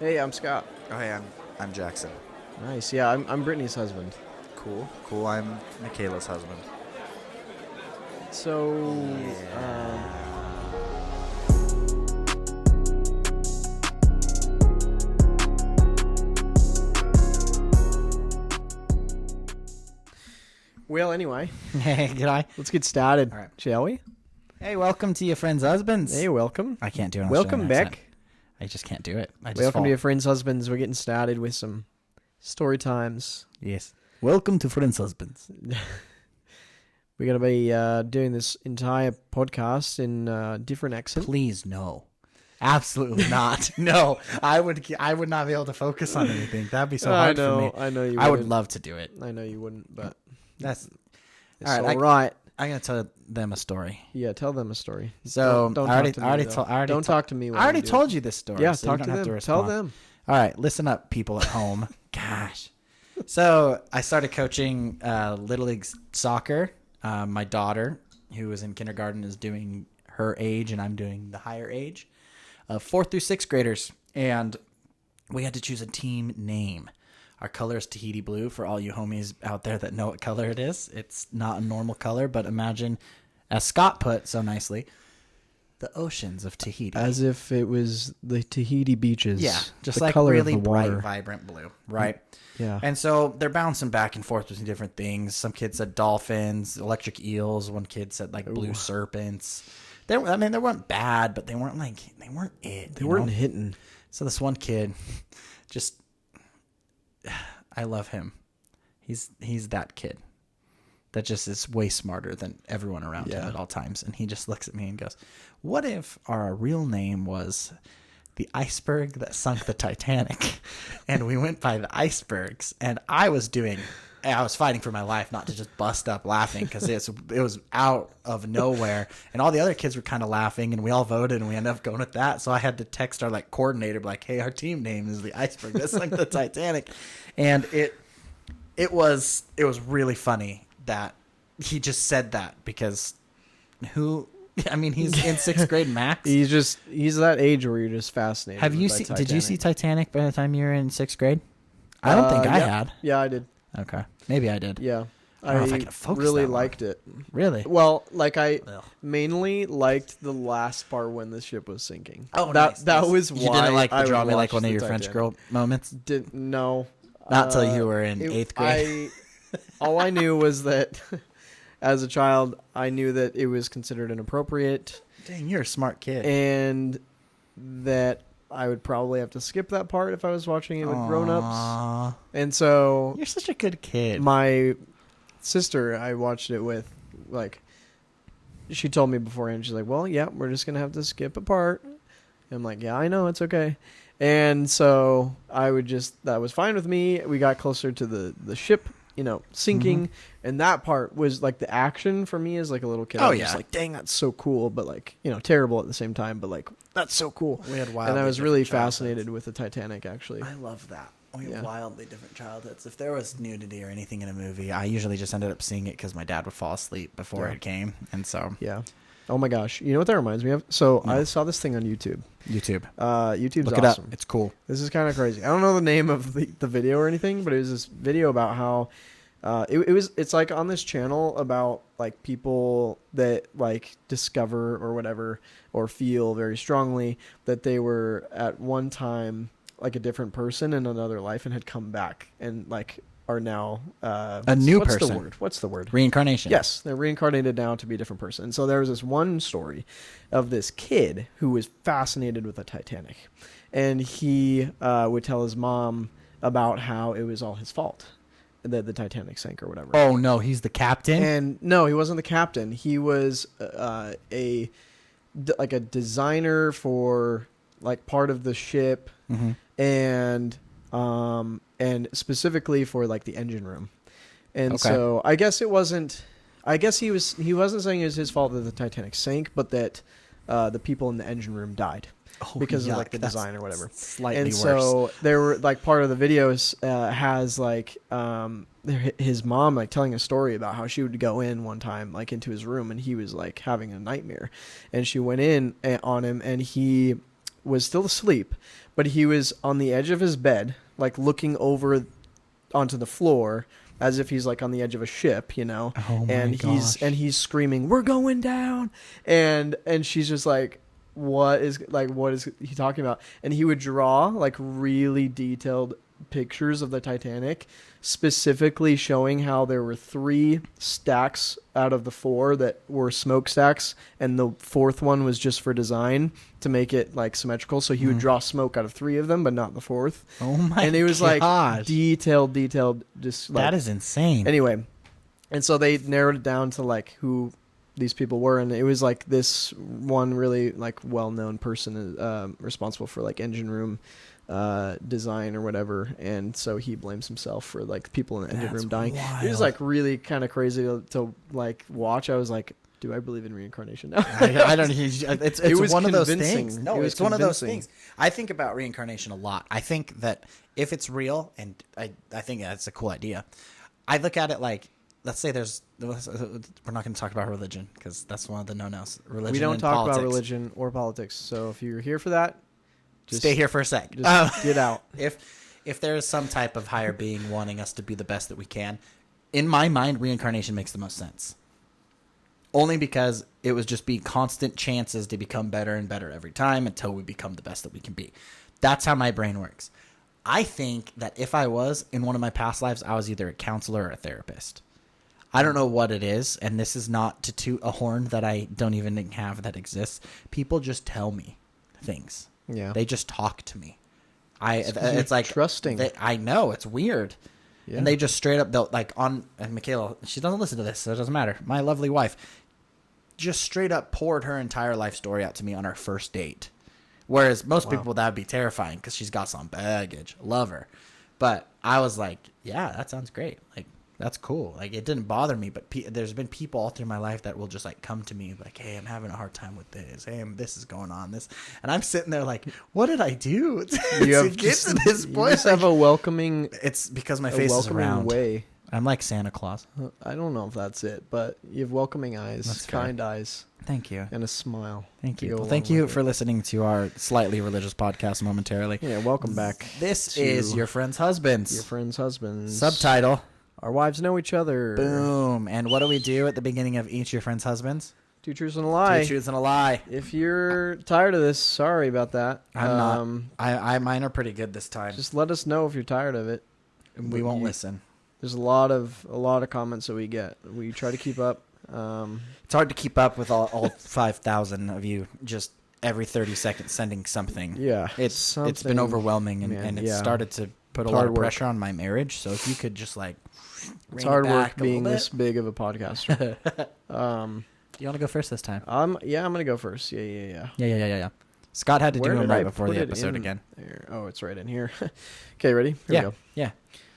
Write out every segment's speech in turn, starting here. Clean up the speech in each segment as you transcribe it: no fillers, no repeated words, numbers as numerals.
Hey, I'm Scott. Oh, hey, I'm Jackson. Nice. Yeah, I'm Brittany's husband. Cool. I'm Michaela's husband. So, well, anyway, Hey, g'day. let's get started, All right. shall we? Hey, welcome to your friend's husbands. Hey, welcome. I can't do an Welcome Australian back. accent. I just can't do it. I just Welcome fall. to your friends' husbands. We're getting started with some story times. Yes. Welcome to friends' husbands. We're going to be doing this entire podcast in different accents. Please, no. Absolutely not. No, I would not be able to focus on anything. That'd be so hard for me. I know you I would wouldn't. love to do it. I know you wouldn't, but That's it's all right, all right. I'm gonna tell them a story. Yeah, tell them a story. So don't I already, talk to me, I already, though. to- I already, Don't to- talk to me. When I already you do told it. you this story. Yeah, so talk you to don't have them. to Tell respond. them. All right, listen up, people at home. Gosh. So I started coaching Little League soccer. My daughter, who was in kindergarten, is doing her age, and I'm doing the higher age of 4th through 6th graders. And we had to choose a team name. Our color is Tahiti blue for all you homies out there that know what color it is. It's not a normal color, but imagine, as Scott put so nicely, the oceans of Tahiti. As if it was the Tahiti beaches. Yeah, just the like color really of the bright, water. vibrant blue, right? Yeah. And so they're bouncing back and forth between different things. Some kids said dolphins, electric eels. One kid said like blue serpents. They weren't bad, but they weren't it. They weren't hitting. So this one kid, just, I love him. He's that kid that just is way smarter than everyone around him Yeah. at all times. And he just looks at me and goes, "What if our real name was the iceberg that sunk the Titanic?" And we went by the icebergs, and I was fighting for my life not to just bust up laughing because it was out of nowhere, and all the other kids were kind of laughing, and we all voted, and we ended up going with that. So I had to text our coordinator, like, "Hey, our team name is the iceberg that sunk the Titanic," and it was really funny that he just said that because he's in 6th grade max. He's that age where you're just fascinated. Did you see Titanic by the time you were in 6th grade? I don't think I had. Yeah, I did. Okay. Maybe I did. Yeah. I don't know if I can focus really that long. liked it. Really? Well, I Ugh. mainly liked the last part when the ship was sinking. Oh, that nice. was You why didn't like I the would draw me watch like one of the your French Titanic. girl moments? Didn't no. Not till you were in 8th grade. All I knew was that as a child, I knew that it was considered inappropriate Dang, you're a smart kid. and that I would probably have to skip that part if I was watching it with grown-ups. Aw, And so you're such a good kid. my sister, I watched it with, she told me beforehand, she's like, "Well, yeah, we're just going to have to skip a part." And I'm like, "Yeah, I know, it's okay." And so that was fine with me. We got closer to the ship, sinking. And that part was the action for me as a little kid. Oh, I was yeah. just dang, that's so cool. But terrible at the same time. But that's so cool. We had And wildly I was really different childhoods. fascinated with the Titanic, actually. I love that. We Yeah. have wildly different childhoods. If there was nudity or anything in a movie, I usually just ended up seeing it because my dad would fall asleep before Yeah. it came. And so, Yeah. Oh my gosh. You know what that reminds me of? So No. I saw this thing on YouTube. YouTube. YouTube's Look it awesome. up. It's cool. This is kind of crazy. I don't know the name of the video or anything, but it was this video about how it's on this channel about people that discover or whatever or feel very strongly that they were at one time a different person in another life and had come back and are now A new person. What's the word? Reincarnation. Yes, they're reincarnated now to be a different person. So there was this one story of this kid who was fascinated with the Titanic. And he would tell his mom about how it was all his fault that the Titanic sank or whatever. Oh, no, he's the captain? And no, he wasn't the captain. He was a designer for part of the ship Mm-hmm. and specifically for the engine room. And Okay. so I guess he wasn't saying it was his fault that the Titanic sank, but that the people in the engine room died Oh, because of yuck. the That's design or whatever. Slightly And worse. so there were part of the videos has his mom telling a story about how she would go in one time into his room and he was having a nightmare, and she went in on him and he was still asleep, but he was on the edge of his bed, like looking over onto the floor as if he's like on the edge of a ship, you know. Oh my and gosh. he's screaming, "We're going down!" And she's just like, what is he talking about? And he would draw like really detailed pictures of the Titanic, specifically showing how there were 3 stacks out of the 4 that were smokestacks, and the 4th one was just for design to make it like symmetrical. So he would draw smoke out of 3 of them, but not the 4th. Oh my And it was gosh. like detailed, just like, That is insane. anyway. And so they narrowed it down to like who these people were, and it was like this one really like well-known person responsible for like engine room design or whatever, and so he blames himself for like people in the engine room dying. It was like really kind of crazy to like watch. I was like, do I believe in reincarnation now? I don't. It's It was one of those convincing. things. No, It was it's one of those convincing. things. I think about reincarnation a lot. I think that if it's real, and I think that's a cool idea. I look at it like, let's say we're not going to talk about religion because that's one of the no-nos. Religion. We don't and talk politics. about religion or politics. So if you're here for that, just Stay here for a sec. Just get out. If there is some type of higher being wanting us to be the best that we can, in my mind, reincarnation makes the most sense. Only because it would just be constant chances to become better and better every time until we become the best that we can be. That's how my brain works. I think that if I was in one of my past lives, I was either a counselor or a therapist. I don't know what it is, and this is not to toot a horn that I don't even have that exists. People just tell me things. Yeah. They just talk to me. It's like trusting. I know, it's weird. Yeah. And they just straight up, they'll like on, and Michaela, she doesn't listen to this, so it doesn't matter. My lovely wife just straight up poured her entire life story out to me on our first date. Whereas most people, that would be terrifying because she's got some baggage. Love her. But I was like, yeah, that sounds great. Like, that's cool. Like, it didn't bother me, but there's been people all through my life that will just like come to me like, hey, I'm having a hard time with this. Hey, this is going on. This, and I'm sitting there like, what did I do to get to this point? You just have a welcoming, It's because my face is round. way. I'm like Santa Claus. I don't know if that's it, but you have welcoming eyes, That's fair. kind eyes, Thank you. and a smile. Thank to you. go Well, along thank you with for it. listening to our slightly religious podcast momentarily. Yeah, welcome back. This to is Your Friend's Husbands. Your friend's husbands. Subtitle. Our wives know each other. Boom. And what do we do at the beginning of each Your Friend's Husbands? 2 truths and a lie. 2 truths and a lie. If you're tired of this, sorry about that. I'm not. Mine are pretty good this time. Just let us know if you're tired of it. We won't listen. There's a lot of comments that we get. We try to keep up. It's hard to keep up with all 5,000 of you just every 30 seconds sending something. Yeah, It's been something- overwhelming, and, Man, and it's yeah. started to put a It's lot hard of work. pressure on my marriage. So if you could just like It's rein hard it work back a being little this big of a podcaster. You want to go first this time? I'm gonna go first. Yeah. Yeah. Scott had to Where do them did I right before put the it episode in again. there? Oh, it's right in here. Okay, ready? Here we go. Yeah.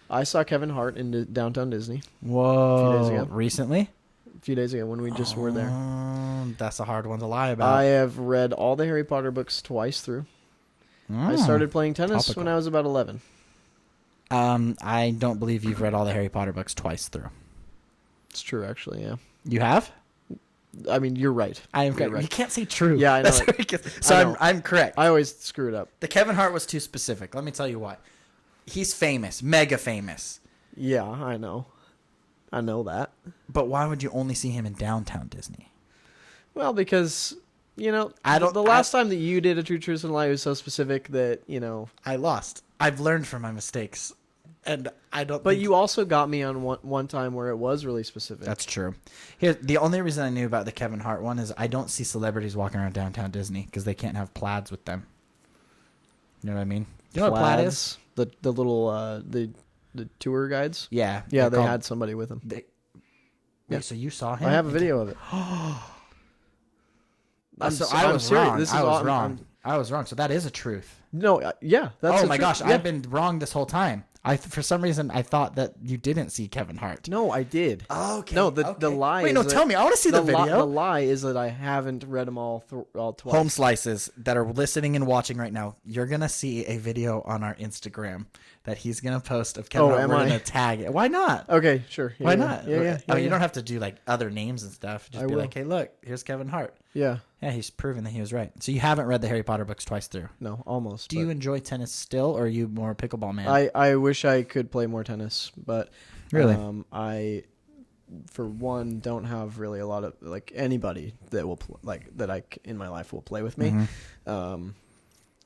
I saw Kevin Hart in downtown Disney Whoa. days ago. Recently? a few days ago when we just were there. That's a hard one to lie about. I have read all the Harry Potter books twice through. I started playing tennis Topical. when I was about 11. I don't believe you've read all the Harry Potter books twice through. It's true, actually, yeah. You have? I mean, you're right. I am You're correct. right. You can't say true. Yeah, I know That's it. where it gets- so I know. I'm correct. I always screw it up. The Kevin Hart was too specific. Let me tell you why. He's famous, mega famous. Yeah, I know. I know that. But why would you only see him in downtown Disney? Well, because, you know, I the last time that you did a True Truth and Lie was so specific that, you know. I lost. I've learned from my mistakes. And I don't But think- you also got me on one time where it was really specific. That's true. Here, the only reason I knew about the Kevin Hart one is I don't see celebrities walking around downtown Disney because they can't have plaids with them. You know what I mean? You know what a plaid is? The little the tour guides. Yeah. Yeah, they're they called- had somebody with them. Wait, Yeah. so you saw him? I have a video of it. I was serious. wrong. This is I was all- wrong. I was wrong. So that is a truth. No, yeah, that's. Oh the my truth. gosh, Yeah. I've been wrong this whole time. For some reason I thought that you didn't see Kevin Hart. No, I did. Okay. No, the lie. Wait, is no, that- tell me. I want to see the li- video. the lie is that I haven't read them all twice. Home slices that are listening and watching right now, you're gonna see a video on our Instagram that he's gonna post of Kevin Hart. am We're I? gonna tag it. Why not? Okay, sure. Yeah, Why yeah. not? Yeah. I mean, you yeah. don't have to do like other names and stuff. Just I be will. like, hey, look, here's Kevin Hart. Yeah. Yeah, he's proven that he was right. So you haven't read the Harry Potter books twice through. No, almost. Do you enjoy tennis still, or are you more a pickleball man? I wish I could play more tennis, but Really? I, for one, don't have really a lot of anybody that will in my life will play with me,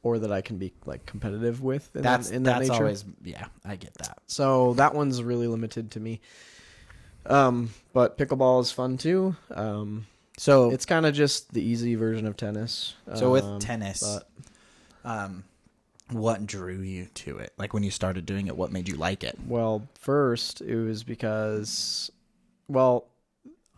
or that I can be competitive with. That's nature. always I get that. So that one's really limited to me. But pickleball is fun too. So it's kind of just the easy version of tennis. So with tennis, what drew you to it? Like when you started doing it, what made you like it? Well, first it was because,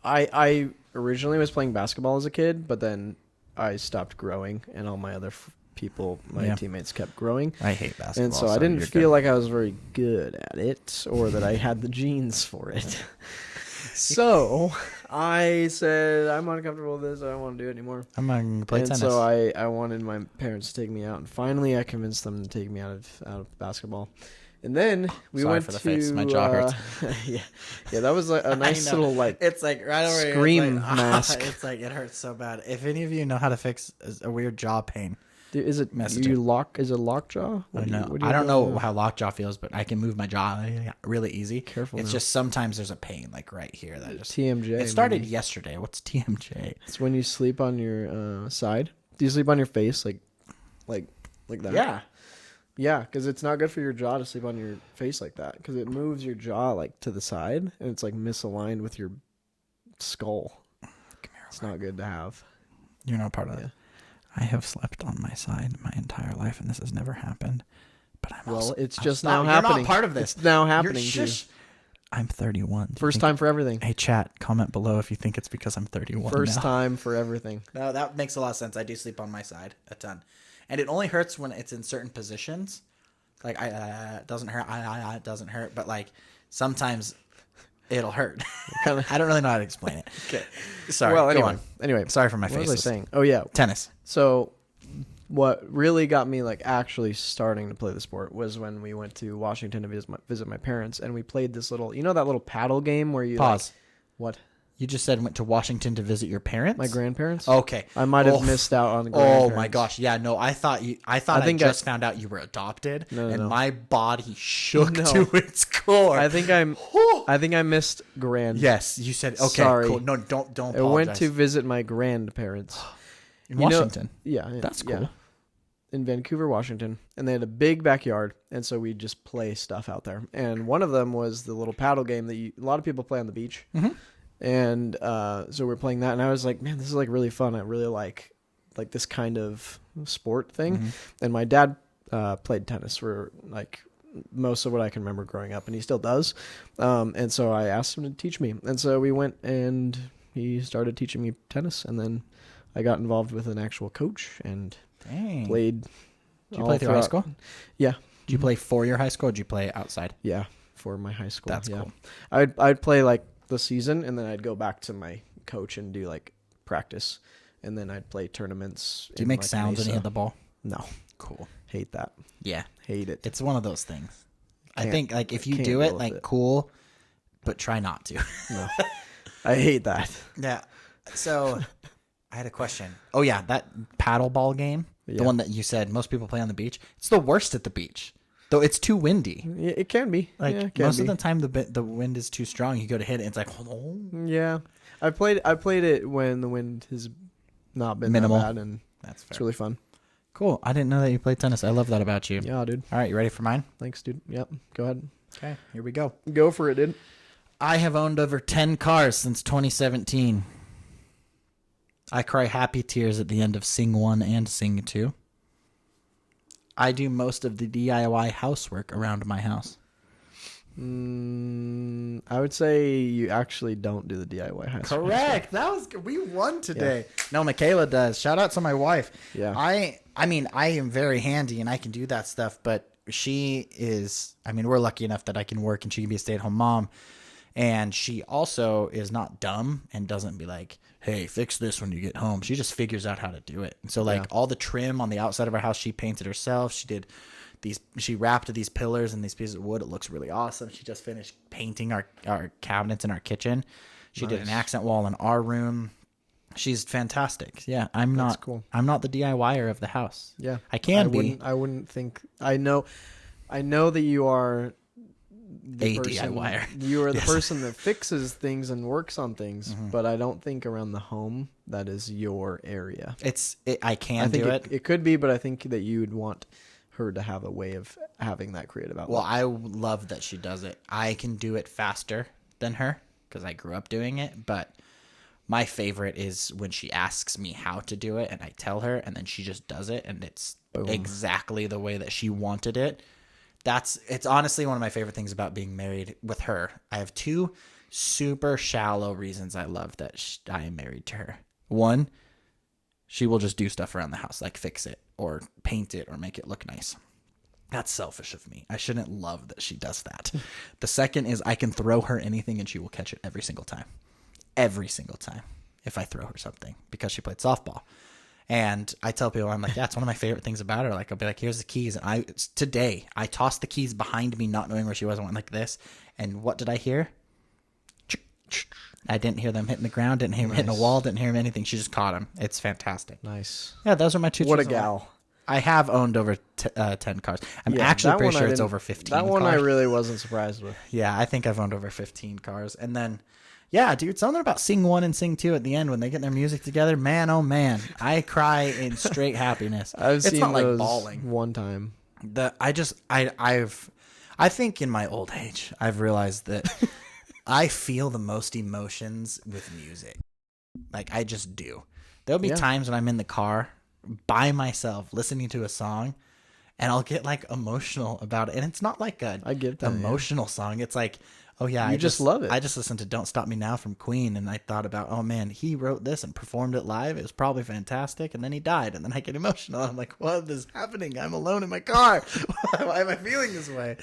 I originally was playing basketball as a kid, but then I stopped growing, and all my other teammates kept growing. I hate basketball, and so I didn't feel like I was very good at it, or that I had the genes for it. So I said, I'm uncomfortable with this. I don't want to do it anymore. I'm not going to play tennis. So I wanted my parents to take me out, and finally I convinced them to take me out of basketball. And then we went for the to face. My jaw hurts. yeah, that was a nice little it's like right over scream here. It's like, mask. It's like it hurts so bad. If any of you know how to fix a weird jaw pain, dude, is it lockjaw? I don't know how lockjaw feels, but I can move my jaw really easy. Careful. It's now. just sometimes there's a pain like right here that just TMJ. It started yesterday. What's TMJ? It's when you sleep on your side. Do you sleep on your face like that? Yeah. Yeah, because it's not good for your jaw to sleep on your face like that, because it moves your jaw to the side, and it's misaligned with your skull. It's not good to have. You're not part of it. I have slept on my side my entire life, and this has never happened. But it's just now happening. You're not part of this. It's now happening to you. I'm 31. First time for everything. Hey, chat, comment below if you think it's because I'm 31 First now. time for everything. No, that makes a lot of sense. I do sleep on my side a ton. And it only hurts when it's in certain positions. Like, it doesn't hurt. It doesn't hurt. But, sometimes it'll hurt. I don't really know how to explain it. Okay. Sorry. Well, go on. Anyway. Sorry for my face. What was I saying? Oh, yeah. Tennis. So what really got me actually starting to play the sport was when we went to Washington to visit my parents, and we played this little, that little paddle game where you Pause. What? You just said went to Washington to visit your parents? My grandparents? Okay. I might have missed out on the grandparents. Oh my gosh. Yeah, no, I thought I just found out you were adopted, and my body shook to its core. I think I missed grand. Yes, you said okay. Sorry. Cool. No, don't apologize. I went to visit my grandparents in Washington. Yeah, that's cool. Yeah, in Vancouver, Washington, and they had a big backyard, and so we'd just play stuff out there. And one of them was the little paddle game that a lot of people play on the beach. Mm-hmm. And so we're playing that, and I was like, man, this is really fun. I really like this kind of sport thing. Mm-hmm. And my dad played tennis for most of what I can remember growing up, and he still does. And so I asked him to teach me, and so we went, and he started teaching me tennis, and then I got involved with an actual coach and played. Did you play through high school? Yeah. Did you play for your high school, or did you play outside? Yeah, for my high school. That's cool. I'd play the season, and then I'd go back to my coach and do practice, and then I'd play tournaments. Do you make sounds when you hit the ball? No. Cool. Hate that. Yeah. Hate it. It's one of those things. I think if you do it, cool, but try not to. No. I hate that. Yeah. So I had a question. Oh yeah, that paddle ball game, the one that you said most people play on the beach. It's the worst at the beach. Though it's too windy. Yeah, it can be. Most of the time, the wind is too strong. You go to hit it, it's like, oh. Yeah, I played it when the wind has not been minimal, that bad, and that's fair. It's really fun. Cool. I didn't know that you played tennis. I love that about you. Yeah, dude. All right, you ready for mine? Thanks, dude. Yep. Go ahead. Okay, here we go. Go for it, dude. I have owned over 10 cars since 2017. I cry happy tears at the end of Sing 1 and Sing 2. I do most of the DIY housework around my house. I would say you actually don't do the DIY housework. Correct. That was good. We won today. Yeah. No, Michaela does. Shout out to my wife. Yeah. I mean, I am very handy and I can do that stuff, but she is, we're lucky enough that I can work and she can be a stay-at-home mom. And she also is not dumb and doesn't be like, hey, fix this when you get home. She just figures out how to do it. And so all the trim on the outside of our house, she painted herself. She wrapped these pillars and these pieces of wood. It looks really awesome. She just finished painting our cabinets in our kitchen. She did an accent wall in our room. She's fantastic. Yeah, That's cool. I'm not the DIYer of the house. Yeah, I can be. I wouldn't think. I know that you are the A person, DIYer. You are the Yes. person that fixes things and works on things, Mhm. but I don't think around the home that is your area. I can I think do it. it could be, but I think that you would want her to have a way of having that creative outlet. Well, I love that she does it. I can do it faster than her because I grew up doing it, but my favorite is when she asks me how to do it and I tell her and then she just does it and it's Boom. exactly the way that she wanted it. It's honestly one of my favorite things about being married with her. I have two super shallow reasons I love that I am married to her. One, she will just do stuff around the house, like fix it or paint it or make it look nice. That's selfish of me. I shouldn't love that she does that. The second is I can throw her anything and she will catch it every single time. Every single time if I throw her something because she played softball. And I tell people, I'm like, yeah, it's one of my favorite things about her. Like, I'll be like, here's the keys. And today I tossed the keys behind me, not knowing where she was. I went like this. And what did I hear? I didn't hear them hitting the ground, didn't hear them hitting a wall, didn't hear anything. She just caught them. It's fantastic. Nice. Yeah, those are my two. What a gal. I have owned over 10 cars. I'm Yeah, actually that pretty one I sure it's didn't- over 15 That one cars. I really wasn't surprised with. Yeah, I think I've owned over 15 cars. And then, yeah, dude, something about Sing 1 and Sing 2 at the end when they get their music together. Man, oh man, I cry in straight happiness. I've It's seen not like those bawling. one time. I think in my old age, I've realized that I feel the most emotions with music. Like, I just do. There'll be times when I'm in the car by myself listening to a song and I'll get like emotional about it. And it's not like I get that, emotional song. It's like, oh yeah, You I just love it. I just listened to Don't Stop Me Now from Queen and I thought about, oh man, he wrote this and performed it live. It was probably fantastic. And then he died. And then I get emotional. I'm like, what is happening? I'm alone in my car. Why am I feeling this way?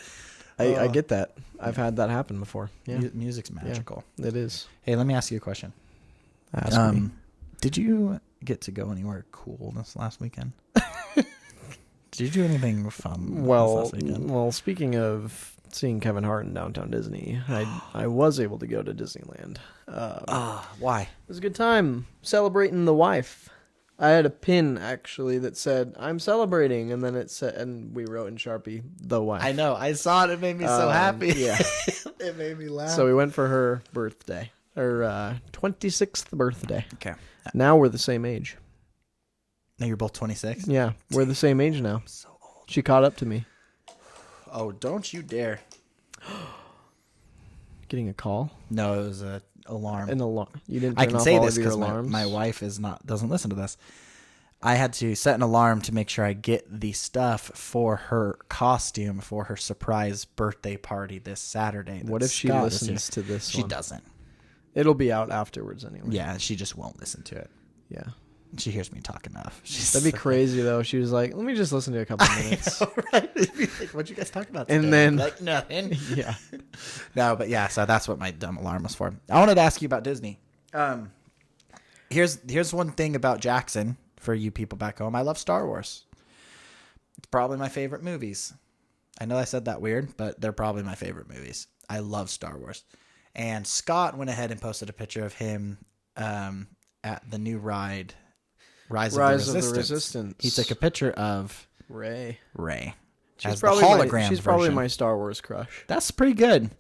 I get that. I've had that happen before. Yeah, Music's magical. it is. Hey, let me ask you a question. Ask me. Did you get to go anywhere cool this last weekend? Did you do anything fun this last weekend? Well, speaking of seeing Kevin Hart in downtown Disney, I was able to go to Disneyland. Why? It was a good time celebrating the wife. I had a pin actually that said "I'm celebrating," and then it said, and we wrote in Sharpie "the wife." I know. I saw it. It made me so happy. Yeah. It made me laugh. So we went for her birthday, her 26th birthday. Okay. Now we're the same age. Now you're both 26? Yeah, we're the same age now. So old. She caught up to me. Oh, don't you dare. Getting a call, No, it was an alarm. an alarm. You didn't I turn can off say all this of your because alarms. my wife doesn't listen to this. I had to set an alarm to make sure I get the stuff for her costume for her surprise birthday party this Saturday. What if she Scott is listens here. to this She one? doesn't. It'll be out afterwards anyway. Yeah, she just won't listen to it. Yeah. She hears me talk enough. That'd be crazy though. She was like, "Let me just listen to a couple minutes." Right? Like, what'd you guys talk about today? And then- like nothing. Yeah. No, but yeah, so that's what my dumb alarm was for. I wanted to ask you about Disney. Here's one thing about Jackson for you people back home. I love Star Wars. It's probably my favorite movies. I know I said that weird, but they're probably my favorite movies. I love Star Wars. And Scott went ahead and posted a picture of him at the new ride, Rise of the Resistance. He took a picture of Rey. As She's the probably hologram she's probably version. my Star Wars crush. That's pretty good.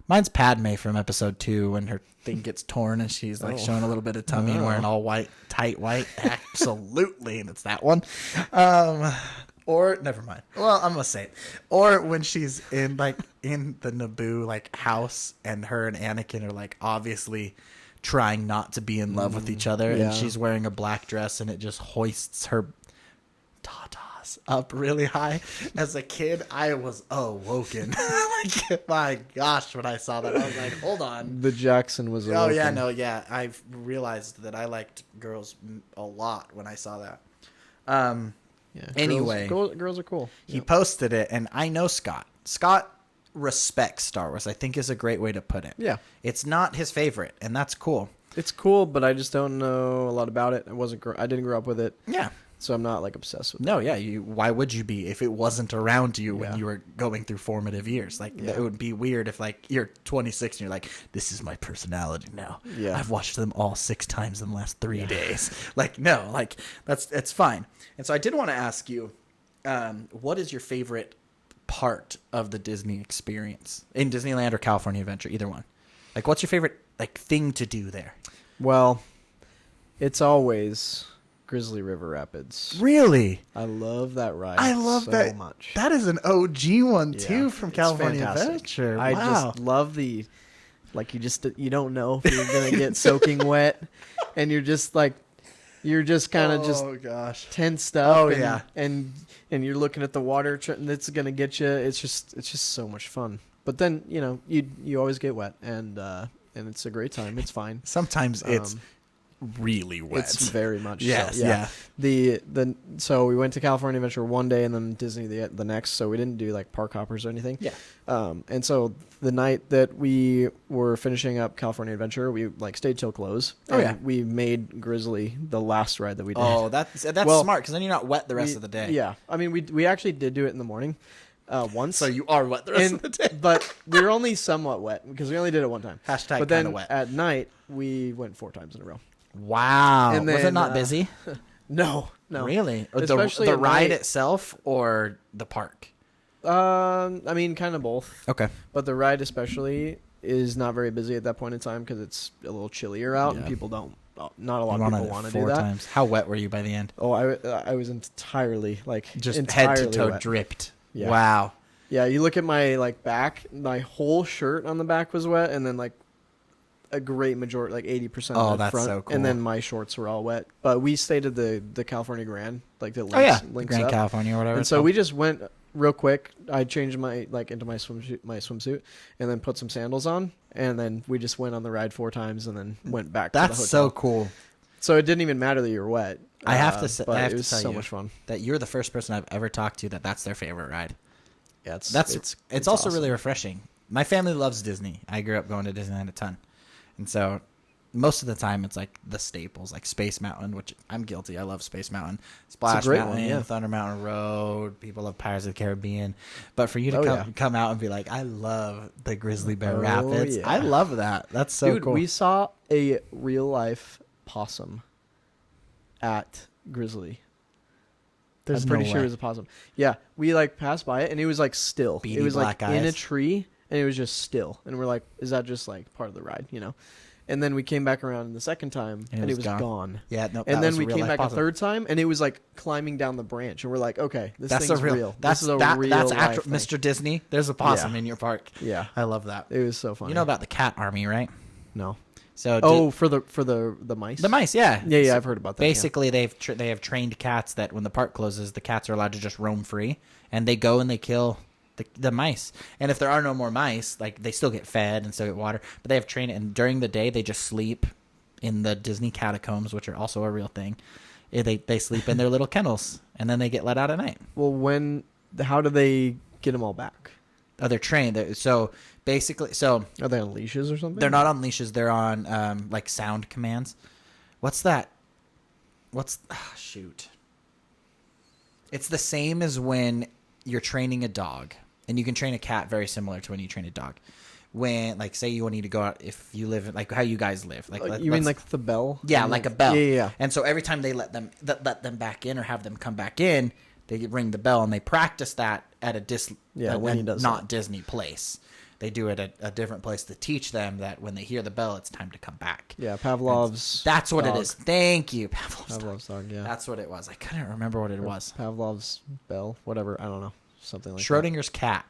Mine's Padme from episode 2 when her thing gets torn and she's like showing a little bit of tummy and wearing all white, tight white. Absolutely. And it's that one. Or never mind. Well, I'm going to say it. Or when she's in the Naboo like house and her and Anakin are like obviously trying not to be in love with each other yeah. and she's wearing a black dress and it just hoists her tatas up really high. As a kid, I was awoken. Like, my gosh, when I saw that, I was like, hold on. The Jackson was. Oh, yeah, awoken. no, yeah. I realized that I liked girls a lot when I saw that. Yeah, Anyway. girls are cool. He posted it, and I know Scott. Scott respects Star Wars, I think is a great way to put it. Yeah. It's not his favorite, and that's cool. It's cool, but I just don't know a lot about it. I didn't grow up with it. Yeah. so I'm not like obsessed with. No, yeah. Why would you be if it wasn't around you Yeah. when you were going through formative years? Like Yeah. it would be weird if like you're 26 and you're like, this is my personality now. Yeah. I've watched them all 6 times in the last 3 days. Like no, like it's fine. And so I did want to ask you, what is your favorite part of the Disney experience in Disneyland or California Adventure, either one? Like, what's your favorite like thing to do there? Well, it's always Grizzly River Rapids. Really? I love that ride. I love so that much. That is an OG one Yeah, too from it's California fantastic. Adventure. I Wow. just love the, like you don't know if you're gonna get soaking wet, and you're just kind of just gosh. tensed up. Oh, and, yeah. and you're looking at the water and it's gonna get you. It's just so much fun. But then you always get wet, and it's a great time. It's fine. Sometimes it's really wet. It's very much Yes, so, yeah. So we went to California Adventure one day and then Disney the next. So we didn't do like park hoppers or anything. Yeah. And so the night that we were finishing up California Adventure, we like stayed till close. Oh, and yeah. We made Grizzly the last ride that we did. Oh, that's Well, smart because then you're not wet the rest of the day. Yeah. I mean, we actually did do it in the morning once. So you are wet the rest of the day. But we were only somewhat wet because we only did it one time. Hashtag But then kinda wet. at night, we went 4 times in a row. Wow. And Was it then, not busy? No. Really? Or Especially the at ride night. itself or the park? I mean, kind of both. Okay. But the ride especially is not very busy at that point in time because it's a little chillier out and Yeah. people don't. Not a lot of people want to do that. Times. How wet were you by the end? Oh, I was entirely Just entirely head to toe wet. dripped. Yeah. Wow. Yeah, you look at my like back, my whole shirt on the back was wet, and then like a great majority, like 80% Oh, of the that's front, so cool. and then my shorts were all wet. But we stayed at the California Grand, like the links, Oh yeah, links Grand up. California or whatever. And it's so called. we just went real quick. I changed into my swimsuit, and then put some sandals on, and then we just went on the ride 4 times, and then went back. to the That's so hotel. cool So it didn't even matter that you were wet. I have to say- but I have it to was tell so you. much fun. that you're the first person I've ever talked to that's their favorite ride. Yeah, It's also awesome. really refreshing. My family loves Disney. I grew up going to Disneyland a ton, and so most of the time it's like the staples, like Space Mountain, which I'm guilty. I love Space Mountain, Splash great Mountain, one, yeah. Thunder Mountain Road. People love Pirates of the Caribbean, but for you to Oh, come, yeah. come out and be like, I love the Grizzly Bear Oh, Rapids. yeah. I love that. That's so Dude, cool. we saw a real life possum at Grizzly. There's I'm pretty no sure way. it was a possum. Yeah, we like passed by it and it was like still. Beady it was like black in a eyes. tree and it was just still. And we're like, is that just like part of the ride, And then we came back around the second time and it was gone. Yeah, no. And then we came back a third time and it was like climbing down the branch and we're like, okay, this That's thing's a real. real. That's This is a real That's life actual thing. Mr. Disney. There's a possum Yeah. in your park. Yeah, I love that. it was so funny. You know about the cat army, right? No. So Oh, for the mice. the mice, yeah, Yeah, So I've heard about that. yeah. basically, they have trained cats that when the park closes, the cats are allowed to just roam free, and they go and they kill the mice. And if there are no more mice, like they still get fed and still get water, but they have trained. And during the day, they just sleep in the Disney catacombs, which are also a real thing. They sleep in their little kennels, and then they get let out at night. Well, how do they get them all back? Oh, they're trained. So basically, Are they on leashes or something? they're not on leashes. They're on like sound commands. What's that? Shoot. It's the same as when you're training a dog, and you can train a cat very similar to when you train a dog. When, like, say you need to go out, if you live like how you guys live, like You mean like the bell? yeah, And like a bell. Yeah. And so every time they let them back in or have them come back in, they ring the bell, and they practice that at when he does not that. Disney place. They do it at a different place to teach them that when they hear the bell, it's time to come back. Yeah, Pavlov's. That's what dog. it is. Thank you, Pavlov's dog. Pavlov's dog. Yeah. That's what it was. I couldn't remember what it was. Pavlov's bell. Whatever. I don't know. Something like Schrodinger's cat.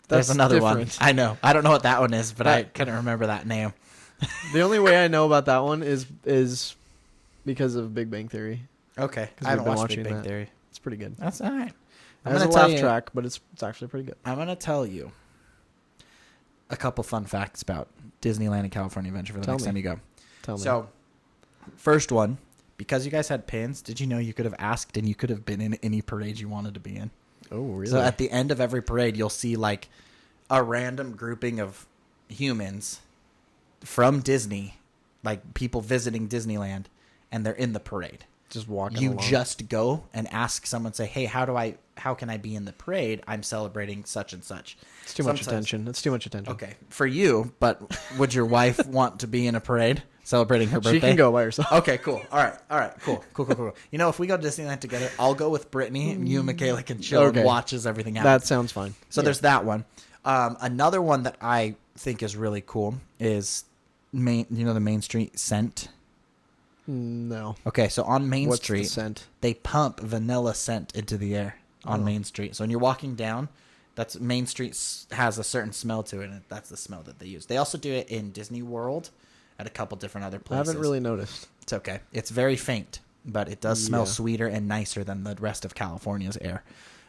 That's There's another different. one. I know. I don't know what that one is, but I That- couldn't remember that name. that. The only way I know about that one is because of Big Bang Theory. Okay. 'Cause I haven't we've been watched Big watching Bang that. Theory. It's pretty good. That's all right. It has a gonna tell laugh you- track, but it's actually pretty good. I'm going to tell you a couple fun facts about Disneyland and California Adventure for the Tell next me. time you go. Tell me. So, first one, because you guys had pins, did you know you could have asked and you could have been in any parade you wanted to be in? Oh, really? So at the end of every parade, you'll see like a random grouping of humans from Disney, like people visiting Disneyland, and they're in the parade. Just walking You along. just go and ask someone, say, hey, how can I be in the parade? I'm celebrating such and such. It's too much attention. It's too much attention. Okay, for you, but would your wife want to be in a parade celebrating her birthday? She can go by herself. Okay, cool. All right, cool. You know, if we go to Disneyland together, I'll go with Brittany, and you and Michaela can chill and watch as everything happens. That sounds fine. So there's that one. Another one that I think is really cool is the Main Street scent. No. Okay, so on Main What's Street, the scent? they pump vanilla scent into the air on Main Street. So when you're walking down, that's Main Street has a certain smell to it, and that's the smell that they use. They also do it in Disney World at a couple different other I places. haven't really noticed. It's okay. It's very faint, but it does smell sweeter and nicer than the rest of California's air.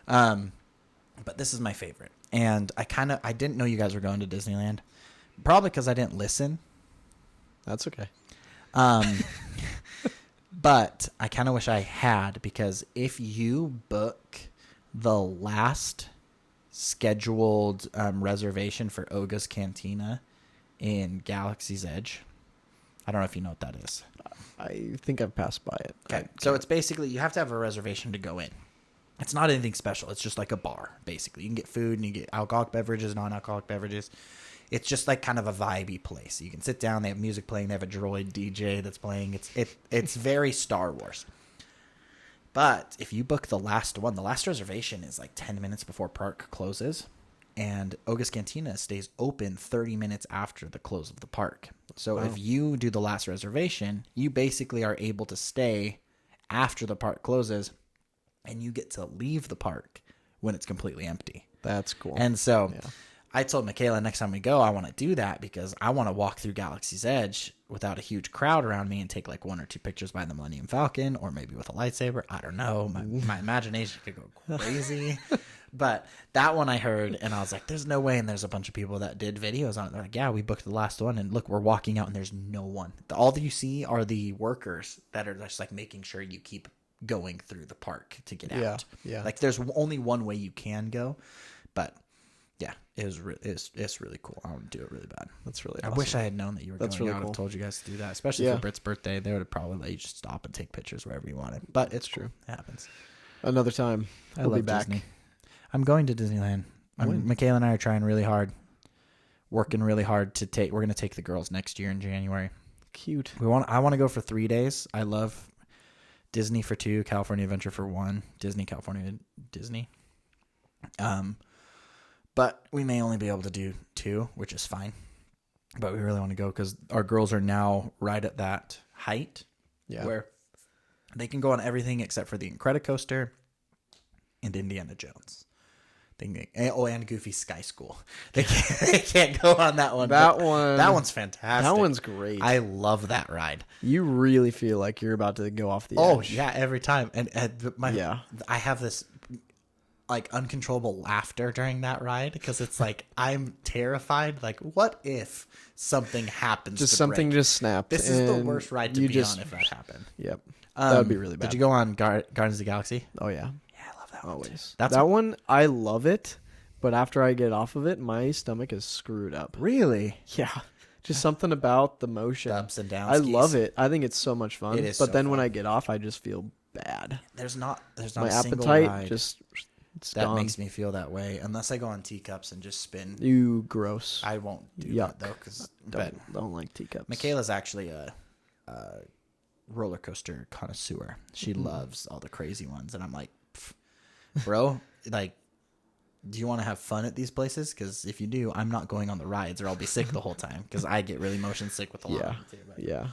But this is my favorite. And I didn't know you guys were going to Disneyland. Probably because I didn't listen. That's okay. But I kind of wish I had, because if you book the last scheduled reservation for Oga's Cantina in Galaxy's Edge, I don't know if you know what that is. I think I've passed by it. Okay, so it's basically you have to have a reservation to go in. It's not anything special. It's just like a bar, basically. You can get food and you get alcoholic beverages, non-alcoholic beverages. It's just like kind of a vibey place. You can sit down. They have music playing. They have a droid DJ that's playing. It's very Star Wars. But if you book the last one, the last reservation is like 10 minutes before park closes. And Oga's Cantina stays open 30 minutes after the close of the park. So if you do the last reservation, you basically are able to stay after the park closes, and you get to leave the park when it's completely empty. That's cool. And so I told Michaela next time we go, I want to do that because I want to walk through Galaxy's Edge without a huge crowd around me and take like 1 or 2 pictures by the Millennium Falcon, or maybe with a lightsaber. I don't know. My imagination could go crazy. But that one I heard, and I was like, there's no way. And there's a bunch of people that did videos on it. They're like, yeah, we booked the last one. And look, we're walking out, and there's no one. All that you see are the workers that are just like making sure you keep going through the park to get out. Yeah. Like there's only one way you can go. But yeah, it's really cool. I want to do it really bad. That's really I awesome. wish I had known that you were That's going really out. cool. I've told you guys to do that, especially for Britt's birthday. They would have probably let you just stop and take pictures wherever you wanted. But it's true. It happens. Another time. I We'll love be back. Disney. I'm going to Disneyland. Michaela and I are trying really hard, working really hard to take. We're going to take the girls next year in January. Cute. I want to go for 3 days. I love Disney for 2, California Adventure for 1, Disney, California, Disney. But we may only be able to do 2, which is fine. But we really want to go because our girls are now right at that height where they can go on everything except for the Incredicoaster and Indiana Jones. And Goofy Sky School. They can't go on that one. That one's fantastic. That one's great. I love that ride. You really feel like you're about to go off the edge. Oh yeah, every time. And I have this like uncontrollable laughter during that ride because it's like I'm terrified. Like, what if something happens? Just something break? just snapped. This is the worst ride to be on if that happened. Yep, that would be really bad. Did you go on Guardians of the Galaxy? Oh yeah. Always. That one, I love it, but after I get off of it, my stomach is screwed up. Really? Yeah. Just something about the motion. The ups and downs. I love it. I think it's so much fun. It is but so then fun. when I get off, I just feel bad. There's not my a single appetite ride it's that gone. makes me feel that way unless I go on teacups and just spin. You gross. I won't do Yuck. that though because Don't like teacups. Michaela's actually a roller coaster connoisseur. She loves all the crazy ones, and I'm like, bro, like, do you want to have fun at these places? Because if you do, I'm not going on the rides, or I'll be sick the whole time. Because I get really motion sick with a lot of them too. But Yeah.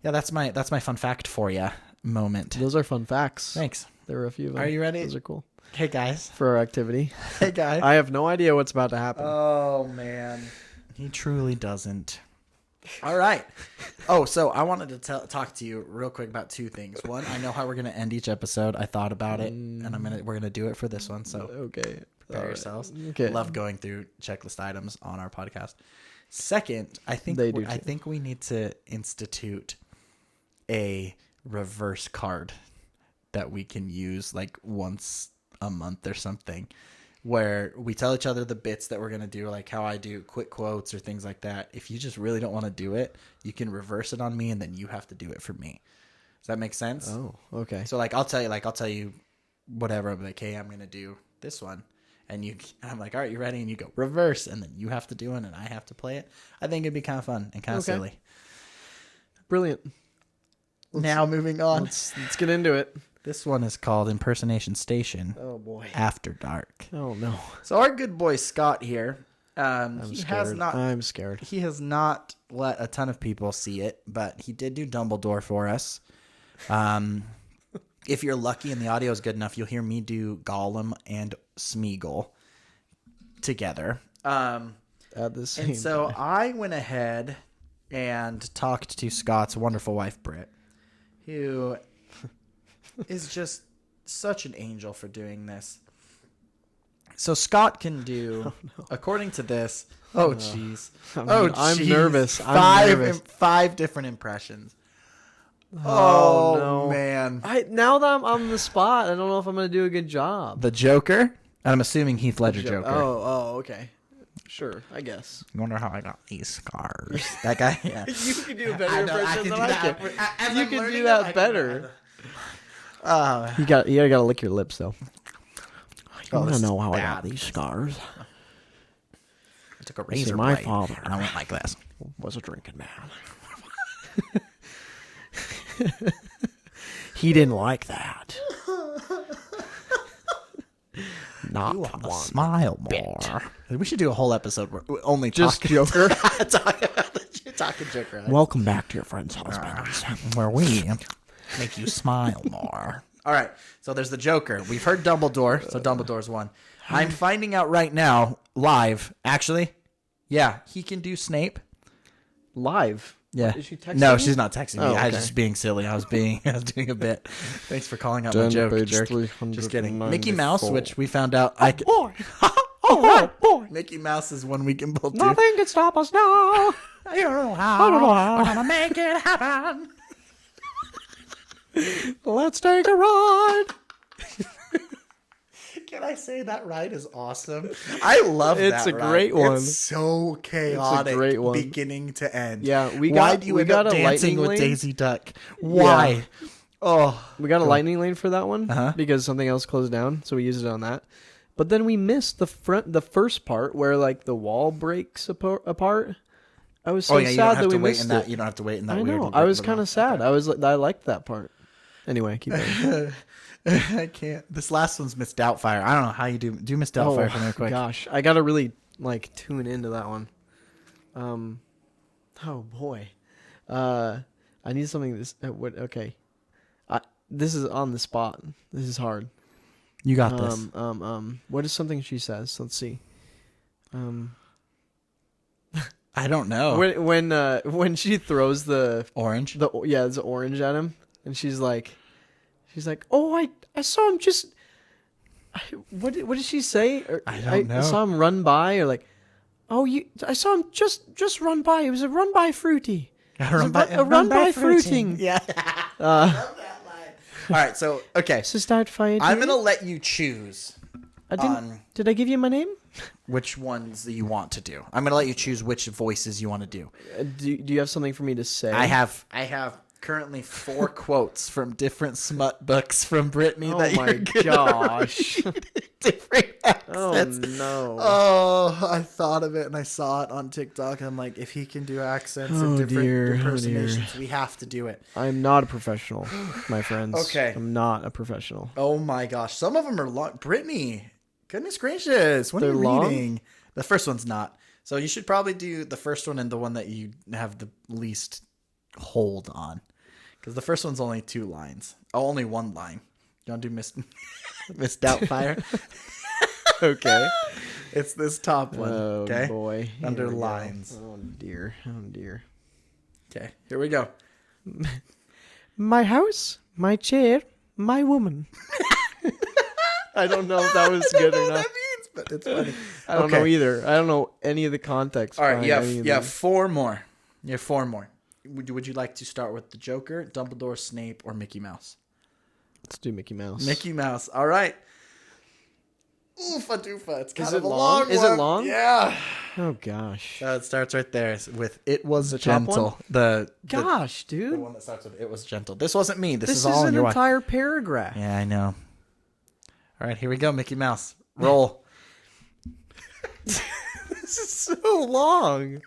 That's my fun fact for you moment. Those are fun facts. Thanks. There were a few of them. Are you ready? Those are cool. Hey guys. For our activity. Hey guys. I have no idea what's about to happen. Oh man, he truly doesn't. All right. Oh, so I wanted to talk to you real quick about 2 things. One, I know how we're gonna end each episode. I thought about it, and we're gonna do it for this one. So okay, prepare yourselves. Okay. Love going through checklist items on our podcast. Second, I think we need to institute a reverse card that we can use like once a month or something, where we tell each other the bits that we're going to do, like how I do quick quotes or things like that. If you just really don't want to do it, you can reverse it on me, and then you have to do it for me. Does that make sense? Oh, okay. So like I'll tell you whatever. I'm like, hey, I'm gonna do this one, and I'm like, all right, you ready? And you go reverse, and then you have to do it, and I have to play it. I think it'd be kind of fun and kind of silly. Brilliant. Now moving on. Let's get into it. This one is called Impersonation Station. Oh boy. After Dark. Oh no. So our good boy Scott here. I'm scared. He has not let a ton of people see it, but he did do Dumbledore for us. If you're lucky and the audio is good enough, you'll hear me do Gollum and Smeagol together. At the same And so time. I went ahead and talked to Scott's wonderful wife, Britt, who is just such an angel for doing this. So Scott can do, according to this, jeez. I'm nervous. Five different impressions. Oh, no. Man. Now that I'm on the spot, I don't know if I'm going to do a good job. The Joker? And I'm assuming Heath Ledger Joker. Oh, okay. Sure, I guess. You wonder how I got these scars. That guy? Yeah. You can do a better impression than I can. As You I'm can learning do it, that I can better. do You gotta lick your lips though. I want this to know is how I bad. got these scars. I took a See, razor my blade father and I went like this. was a drinking man. He didn't like that. Not one. Smile more. We should do a whole episode where we only Just talk Joker. talking Joker. Right? Welcome back to your friend's husband. Where we make you smile more. All right. So there's the Joker. We've heard Dumbledore. So Dumbledore's one. I'm finding out right now, live, actually. Yeah, he can do Snape. Live. Yeah. Is she texting No, you? she's not texting me. Oh, I was okay. just being silly. I was doing a bit. Thanks for calling out my joke, jerk. Just kidding. Mickey Mouse, which we found out. Boy. Oh, boy. Mickey Mouse is one we can both do. Nothing can stop us now. I don't know how. I'm gonna make it happen. Let's take a ride. Can I say that ride is awesome? I love It's that a ride. great one. It's so chaotic, great one. beginning to end. Yeah, Why do you end up a dancing lightning with lane. Daisy Duck? Why? Yeah. Oh, We got a lightning lane for that one Uh-huh. because something else closed down, so we used it on that. But then we missed the first part where like the wall breaks apart. I was so you don't sad have that to we wait missed in that. it. You don't have to wait in that. I weird know. I was kind of sad. Okay. I liked that part. Anyway, keep going. I can't. This last one's Miss Doubtfire. I don't know how you do. Do Miss Doubtfire for me quick. Gosh, I gotta really like tune into that one. Oh boy, I need something. Okay, this is on the spot. This is hard. You got this. What is something she says? Let's see. I don't know. When she throws the Orange. it's orange at him, and she's like, oh, I saw him just. What did she say? I don't know. I saw him run by, or like, I saw him just run by. It was a run by fruity. Run by fruiting. Yeah. Love that line. All right. So okay. So start fighting. I'm gonna let you choose. Did I give you my name? Which ones you want to do. I'm gonna let you choose which voices you want to do. Do you have something for me to say? I have currently 4 quotes from different smut books from Brittany. Oh that my you're gonna gosh. read in different Oh accents. no. Oh, I thought of it and I saw it on TikTok. And I'm like, if he can do accents and different impersonations, we have to do it. I'm not a professional, my friends. Okay. I'm not a professional. Oh my gosh, some of them are long. Brittany, goodness gracious, what are They're you long? reading? The first one's not. So you should probably do the first one and the one that you have the least hold on, because the first one's only 2 lines. Oh, only 1 line. You want to do Miss Doubtfire? Okay. It's this top one. Oh Okay. boy. Here Under we go. lines. Oh dear. Oh dear. Okay. Here we go. My house, my chair, my woman. I don't know if that was good or what not. that means, but it's funny. I don't know either. I don't know any of the context. All right, behind any of you have them. 4 more. You have 4 more. Would you like to start with the Joker, Dumbledore, Snape, or Mickey Mouse? Let's do Mickey Mouse. Mickey Mouse. All right. Oofa doofa. It's kind Is of it a long? Is it one. long? Yeah. Oh gosh. It starts right there with "It was The top gentle." one? The Gosh, the dude. one that starts with "It was gentle." This wasn't me. This This is all on an your wife. entire paragraph. Yeah, I know. All right, here we go, Mickey Mouse. Roll. This is so long.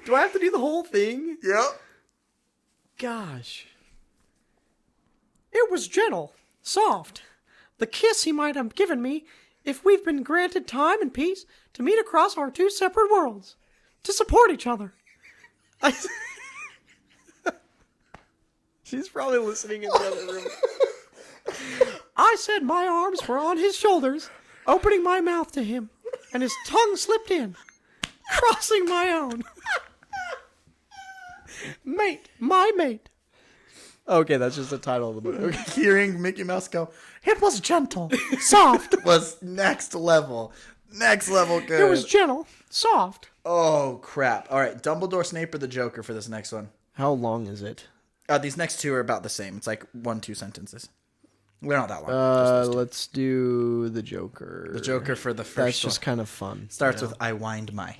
Do I have to do the whole thing? Yep. Gosh. It was gentle, soft. The kiss he might have given me if we've been granted time and peace to meet across our two separate worlds, to support each other. She's probably listening in the other room. I said my arms were on his shoulders, opening my mouth to him, and his tongue slipped in, crossing my own. Mate, my mate. Okay, that's just the title of the book. Okay. Hearing Mickey Mouse go, "It was gentle, soft," was next level. Next level good. It was gentle, soft. Oh, crap. All right, Dumbledore, Snape, or the Joker for this next one? How long is it? These next two are about the same. It's like 1-2 sentences. They're not that long. Just those two. Let's do the Joker. The Joker for the first That's one. just kind of fun. Starts with "I wind my."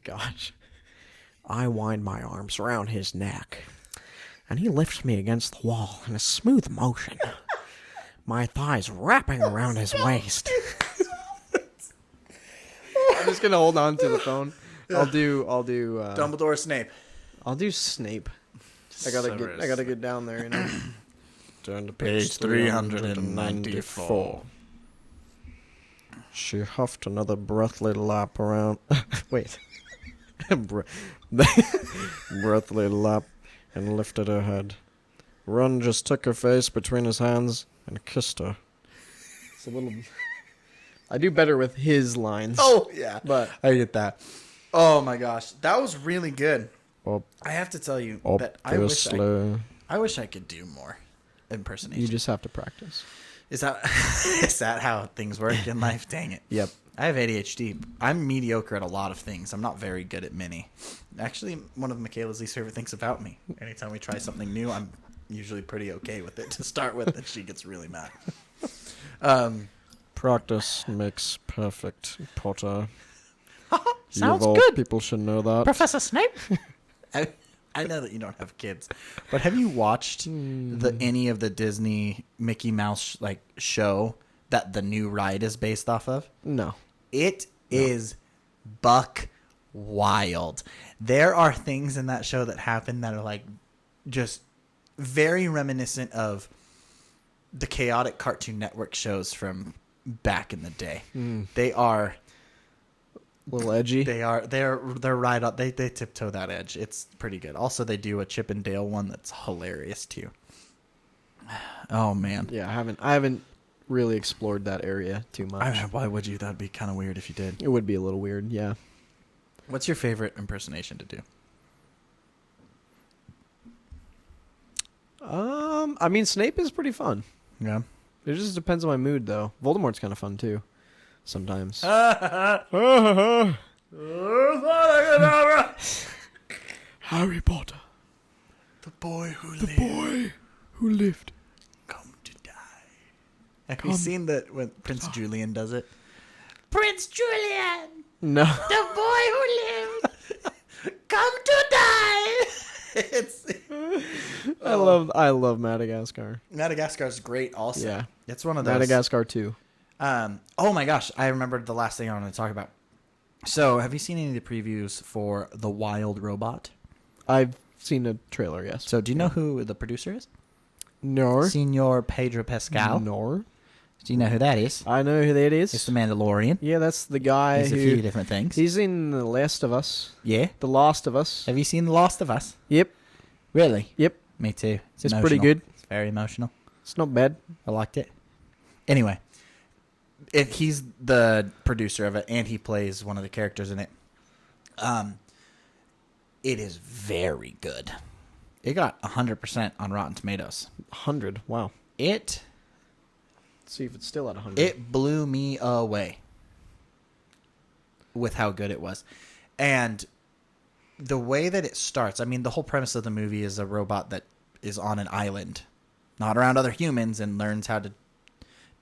Gosh. I wind my arms around his neck, and he lifts me against the wall in a smooth motion, my thighs wrapping around his waist. I'm just gonna hold on to the phone. I'll do Dumbledore, Snape. I'll do Snape. I gotta get down there, you know. Turn to page 394. She huffed another breathly lap around. Wait. Breathly lap and lifted her head. Ron just took her face between his hands and kissed her. It's a little. I do better with his lines. Oh, yeah. But I get that. Oh, my gosh. That was really good. Ob- I have to tell you that obviously, I wish I could do more impersonation. you just have to practice. Is that is that how things work in life? Dang it. Yep. I have ADHD. I'm mediocre at a lot of things. I'm not very good at many. Actually, one of Michaela's least favorite things about me. Anytime we try something new, I'm usually pretty okay with it to start with, and she gets really mad. Practice makes perfect, Potter. Sounds you of all good. people should know that. Professor Snape? I know that you don't have kids, but have you watched any of the Disney Mickey Mouse show that the new ride is based off of? No. It is buck wild. There are things in that show that happen that are just very reminiscent of the chaotic Cartoon Network shows from back in the day. They are A little edgy. they're right up. They tiptoe that edge. It's pretty good. Also, they do a Chip and Dale one that's hilarious too. Oh man. Yeah, I haven't really explored that area too much. Why would you? That'd be kind of weird if you did. It would be a little weird, yeah. What's your favorite impersonation to do? I mean, Snape is pretty fun. Yeah. It just depends on my mood, though. Voldemort's kind of fun too, sometimes. Harry Potter, The boy who the boy who lived. come to die. Have you seen that when Prince Julian does it? Prince Julian, No. the boy who lived, come to die. It's I love Madagascar. Madagascar's great. Also, Yeah. it's one of those. Madagascar 2. Oh my gosh, I remembered the last thing I wanted to talk about. So, have you seen any of the previews for The Wild Robot? I've seen a trailer, yes. So, do you know who the producer is? Nor. Senor Pedro Pascal. Nor. Do you know who that is? I know who that is. It's the Mandalorian. Yeah, that's the guy He's a few different things. He's in The Last of Us. Yeah. The Lost of Us. Have you seen The Last of Us? Yep. Really? Yep. Me too. It's pretty good. It's very emotional. It's not bad. I liked it. Anyway, he's the producer of it, and he plays one of the characters in it. It is very good. It got 100% on Rotten Tomatoes. 100. Wow. Let's see if it's still at 100. It blew me away with how good it was. And the way that it starts, I mean, the whole premise of the movie is a robot that is on an island, not around other humans, and learns how to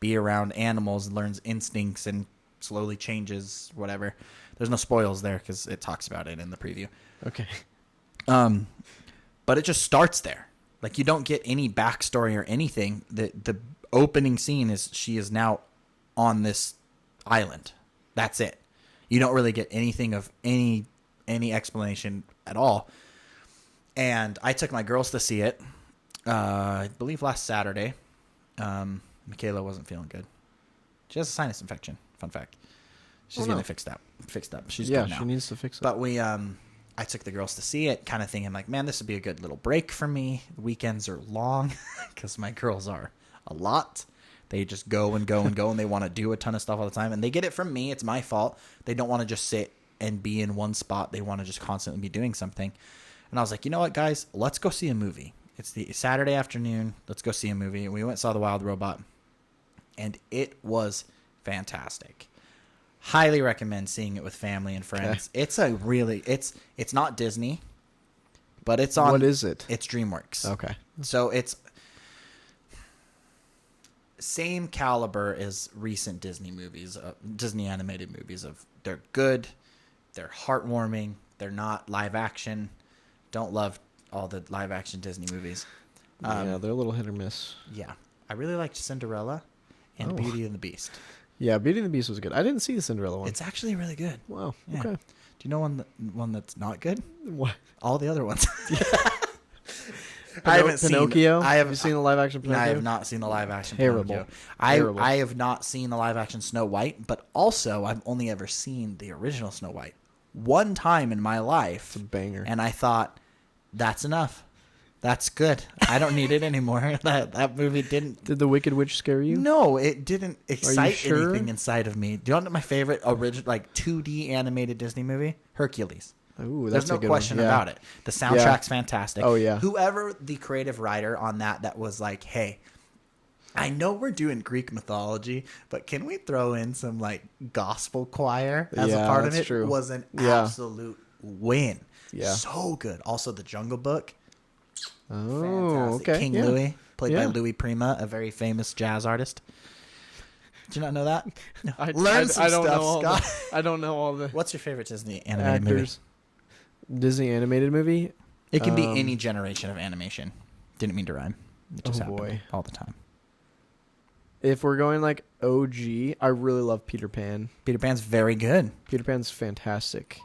be around animals, learns instincts, and slowly changes, whatever. There's no spoils there because it talks about it in the preview. Okay. But it just starts there. Like, you don't get any backstory or anything. The opening scene is she is now on this island. That's it. You don't really get anything of any explanation at all. And I took my girls to see it, I believe last Saturday. Michaela wasn't feeling good. She has a sinus infection. Fun fact. She's getting it fixed up. She's good now. She needs to fix it. But I took the girls to see it, kind of thinking like, man, this would be a good little break for me. The weekends are long because my girls are a lot. They just go and go and go, and they want to do a ton of stuff all the time. And they get it from me. It's my fault. They don't want to just sit and be in one spot. They want to just constantly be doing something. And I was like, you know what, guys? Let's go see a movie. It's the Saturday afternoon. Let's go see a movie. And we went and saw The Wild Robot. And it was fantastic. Highly recommend seeing it with family and friends. Okay. It's not Disney, but it's on. What is it? It's DreamWorks. Okay. So it's same caliber as recent Disney movies, Disney animated movies. They're good, they're heartwarming, they're not live action. Don't love all the live action Disney movies. Yeah, they're a little hit or miss. Yeah, I really liked Cinderella and Beauty and the Beast. Yeah, Beauty and the Beast was good. I didn't see the Cinderella one. It's actually really good. Wow. Yeah. Okay. Do you know one that's not good? What? All the other ones. I haven't Pinocchio. Have you seen the live action Pinocchio? I have not seen the live action Terrible. Pinocchio. I have not seen the live action Snow White, but also I've only ever seen the original Snow White one time in my life. It's a banger. And I thought, that's enough. That's good. I don't need it anymore. That movie didn't. Did the Wicked Witch scare you? No, it didn't excite anything sure? inside of me. Do you know what my favorite original, like 2D animated Disney movie? Hercules. Ooh, that's There's no a good question one. Yeah. about it. The soundtrack's fantastic. Oh, yeah. Whoever the creative writer on that was like, hey, I know we're doing Greek mythology, but can we throw in some like gospel choir as a part of it? True. Was an absolute win. Yeah. So good. Also, The Jungle Book. Oh, Fantastic. okay. King Louis, played by Louis Prima, a very famous jazz artist. Did you not know that? No. Learn some stuff, Scott. I don't know all the What's your favorite Disney animated movie? Disney animated movie? It can be any generation of animation. Didn't mean to rhyme. It just happened boy. all the time. If we're going like OG, I really love Peter Pan. Peter Pan's very good. Peter Pan's fantastic.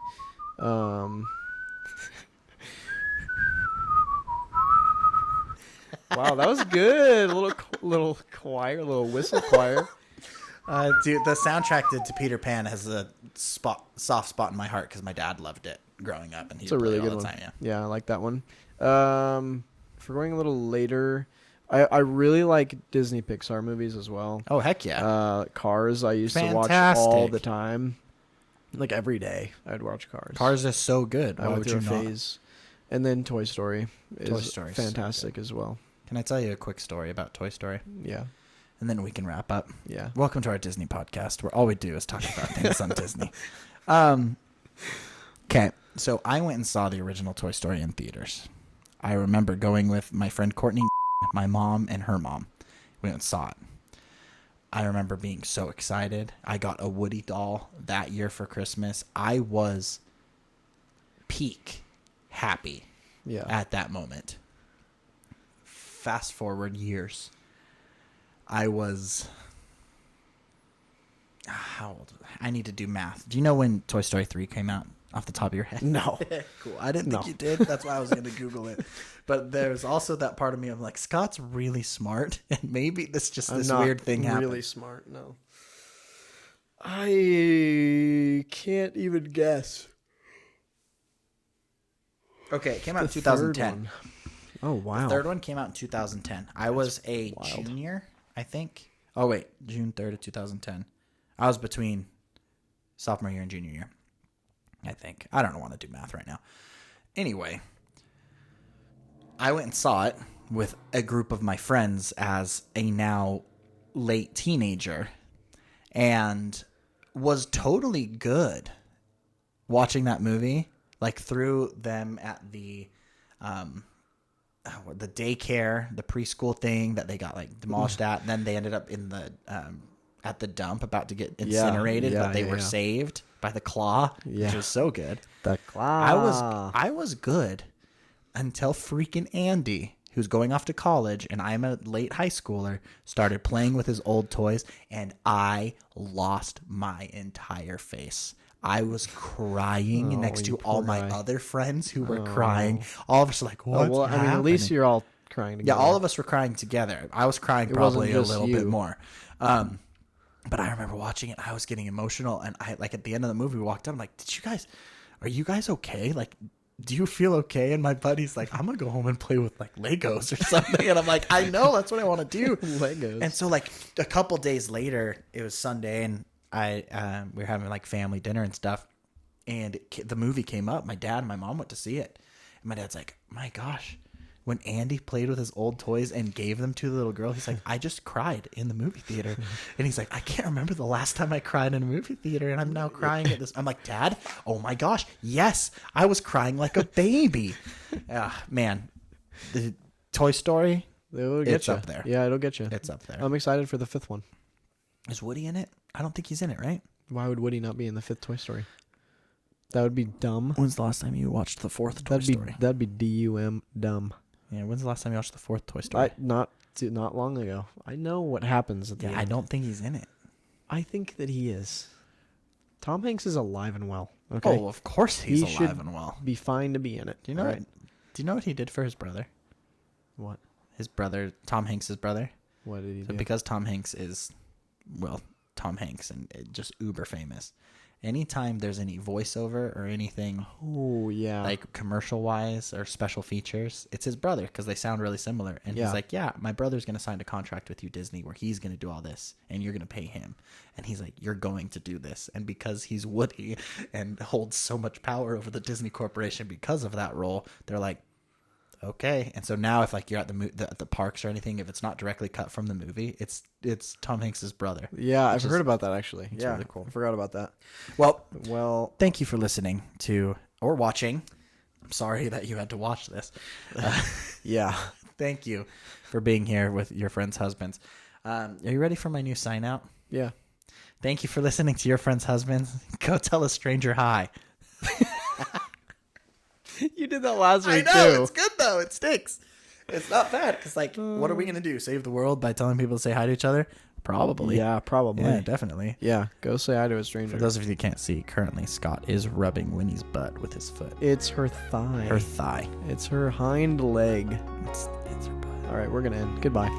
Wow, that was good. A little choir, a little whistle choir. Dude, the soundtrack to Peter Pan has a soft spot in my heart because my dad loved it growing up, and It's a really good one. Time, yeah, I like that one. If we're going a little later, I really like Disney Pixar movies as well. Oh heck yeah! Cars, I used to watch all the time, like every day. I'd watch Cars. Cars are so good. Why I went would through you a not? phase, and then Toy Story is Toy Story's fantastic so as well. Can I tell you a quick story about Toy Story? Yeah, And then we can wrap up. yeah. Welcome to our Disney podcast, where all we do is talk about things on Disney. Okay, so I went and saw the original Toy Story in theaters. I remember going with my friend Courtney, my mom, and her mom. We went and saw it. I remember being so excited. I got a Woody doll that year for Christmas. I was peak happy at that moment. Fast forward years. I was... How old? I need to do math. Do you know when Toy Story 3 came out off the top of your head? No. Cool. I didn't think you did. That's why I was going to Google it. But there's also that part of me, I'm like, Scott's really smart, and maybe this weird thing happened. Really smart, no. I can't even guess. Okay, it came out in 2010. Oh, wow. The third one came out in 2010. I was a junior, I think. Oh, wait. June 3rd of 2010. I was between sophomore year and junior year, I think. I don't want to do math right now. Anyway, I went and saw it with a group of my friends as a now late teenager and was totally good watching that movie. Like, through them at the... the daycare, the preschool thing that they got like demolished at, and then they ended up in the at the dump about to get incinerated, but they were saved by the claw, which was so good. The claw. I was good until freaking Andy, who's going off to college, and I'm a late high schooler, started playing with his old toys, and I lost my entire face. I was crying next to all my other friends who were crying. All of us were like, what's happening? I mean, at least you're all crying together. Yeah, all of us were crying together. I was crying probably a little bit more. But I remember watching it. I was getting emotional. And I like at the end of the movie, we walked up. I'm like, are you guys okay? Like, do you feel okay? And my buddy's like, I'm going to go home and play with like Legos or something. And I'm like, I know, that's what I want to do. Legos. And so like a couple days later, it was Sunday, and we were having like family dinner and stuff, and the movie came up. My dad and my mom went to see it, and my dad's like, my gosh, when Andy played with his old toys and gave them to the little girl, he's like, I just cried in the movie theater. And he's like, I can't remember the last time I cried in a movie theater, and I'm now crying at this. I'm like, Dad, oh my gosh, yes, I was crying like a baby. Man, the Toy Story, it's up there. Yeah, it'll get you. It's up there. I'm excited for the 5th one. Is Woody in it? I don't think he's in it, right? Why would Woody not be in the 5th Toy Story? That would be dumb. When's the last time you watched the 4th Toy Story? That'd be D-U-M, dumb. Yeah, when's the last time you watched the 4th Toy Story? Not long ago. I know what happens at the end. I don't think he's in it. I think that he is. Tom Hanks is alive and well. Okay? Oh, of course he's He alive should and well. be fine to be in it. Do you know right? Do you know what he did for his brother? What? His brother, Tom Hanks' brother. What did he So do? because Tom Hanks is, well, Tom Hanks and just uber famous. Anytime there's any voiceover or anything Oh, yeah. like commercial wise or special features, it's his brother because they sound really similar. And he's like, yeah, my brother's going to sign a contract with you, Disney, where he's going to do all this and you're going to pay him. And he's like, you're going to do this. And because he's Woody and holds so much power over the Disney Corporation because of that role, they're like, okay. And so now if like you're at the parks or anything, if it's not directly cut from the movie, it's Tom Hanks's brother. Yeah, I've heard about that actually. It's Yeah, really cool. I forgot about that. Well, thank you for listening to or watching. I'm sorry that you had to watch this. Yeah. Thank you for being here with your friends' husbands. Are you ready for my new sign out? Yeah. Thank you for listening to your friends' husbands. Go tell a stranger hi. You did that last week I know, too. it's good though. It sticks. It's not bad because, like, what are we gonna do? Save the world by telling people to say hi to each other? Probably. Yeah, probably. Yeah, definitely. Yeah, go say hi to a stranger. For those of you who can't see, currently Scott is rubbing Winnie's butt with his foot. It's her thigh. Her thigh. It's her hind leg. It's her butt. All right, we're gonna end. Goodbye.